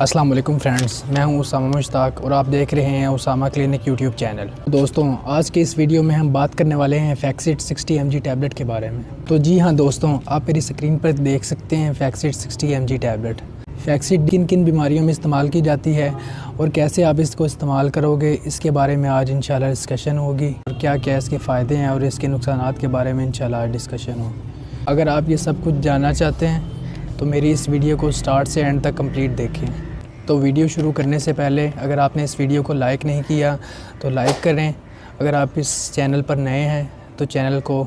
अस्सलाम वालेकुम फ्रेंड्स, मैं हूं उसामा मुश्ताक और आप देख रहे हैं उसामा क्लिनिक यूट्यूब चैनल। दोस्तों, आज के इस वीडियो में हम बात करने वाले हैं फैक्सिट 60 mg टैबलेट के बारे में। तो जी हाँ दोस्तों, आप मेरी स्क्रीन पर देख सकते हैं फैक्सिट 60 mg टैबलेट। फैक्सिट किन किन बीमारियों में इस्तेमाल की जाती है और कैसे आप इसको इस्तेमाल करोगे, इसके बारे में आज इंशाल्लाह डिस्कशन होगी। और क्या क्या इसके फ़ायदे हैं और इसके नुकसानात के बारे में इंशाल्लाह डिस्कशन हो। अगर आप ये सब कुछ जानना चाहते हैं तो मेरी इस वीडियो को स्टार्ट से एंड तक कंप्लीट देखें। तो वीडियो शुरू करने से पहले अगर आपने इस वीडियो को लाइक नहीं किया तो लाइक करें। अगर आप इस चैनल पर नए हैं तो चैनल को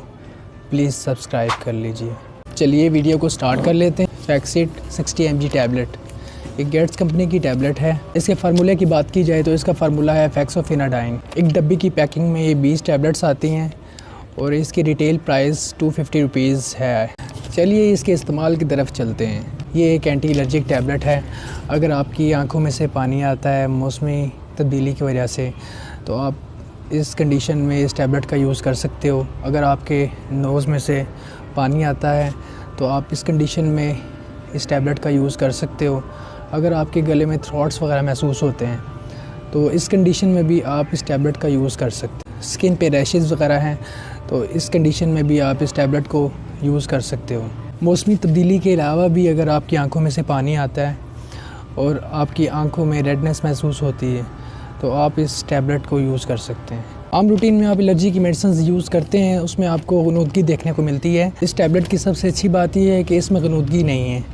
प्लीज़ सब्सक्राइब कर लीजिए। चलिए वीडियो को स्टार्ट कर लेते हैं। फैक्सिट 60 mg टैबलेट एक गेट्स कंपनी की टैबलेट है। इसके फार्मूले की बात की जाए तो इसका फार्मूला है फेक्सोफिनाडाइन। एक डब्बी की पैकिंग में ये 20 टैबलेट्स आती हैं और इसकी रिटेल प्राइस 250 रुपीज़ है। चलिए इसके इस्तेमाल की तरफ चलते हैं। ये एक एंटी एलर्जिक टैबलेट है। अगर आपकी आंखों में से पानी आता है मौसमी तब्दीली की वजह से, तो आप इस कंडीशन में इस टैबलेट का यूज़ कर सकते हो। अगर आपके नोज़ में से पानी आता है तो आप इस कंडीशन में इस टैबलेट का यूज़ कर सकते हो। अगर आपके गले में थ्रॉट्स वगैरह महसूस होते हैं तो इस कंडीशन में भी आप इस टैबलेट का यूज़ कर सकते हैं। स्किन पे रैशेज़ वगैरह हैं तो इस कंडीशन में भी आप इस टैबलेट को यूज़ कर सकते हो। मौसमी तब्दीली के अलावा भी अगर आपकी आंखों में से पानी आता है और आपकी आंखों में रेडनेस महसूस होती है तो आप इस टैबलेट को यूज़ कर सकते हैं। आम रूटीन में आप एलर्जी की मेडिसिन यूज़ करते हैं, उसमें आपको गनूदगी देखने को मिलती है। इस टैबलेट की सबसे अच्छी बात यह है कि इसमें गनूदगी नहीं है।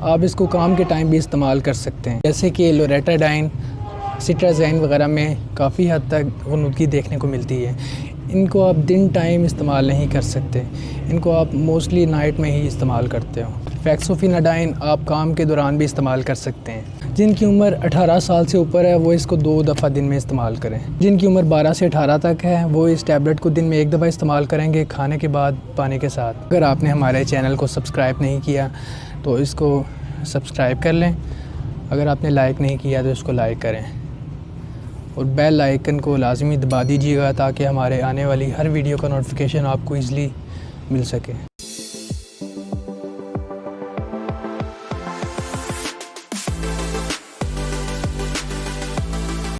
आप इसको काम के टाइम भी इस्तेमाल कर सकते हैं, जैसे कि लोरेटाडाइन, सिट्राज़ाइन वगैरह में काफ़ी हद तक गनूदगी देखने को मिलती है। इनको आप दिन टाइम इस्तेमाल नहीं कर सकते, इनको आप मोस्टली नाइट में ही इस्तेमाल करते हो। फेक्सोफिनाडाइन आप काम के दौरान भी इस्तेमाल कर सकते हैं। जिनकी उम्र 18 साल से ऊपर है वो इसको 2 दफ़ा दिन में इस्तेमाल करें। जिनकी उम्र 12 से 18 तक है वो इस टैबलेट को दिन में 1 दफ़ा इस्तेमाल करेंगे, खाने के बाद पानी के साथ। अगर आपने हमारे चैनल को सब्सक्राइब नहीं किया तो इसको सब्सक्राइब कर लें। अगर आपने लाइक नहीं किया तो इसको लाइक करें और बेल आइकन को लाजमी दबा दीजिएगा ताकि हमारे आने वाली हर वीडियो का नोटिफिकेशन आपको ईज़िली मिल सके।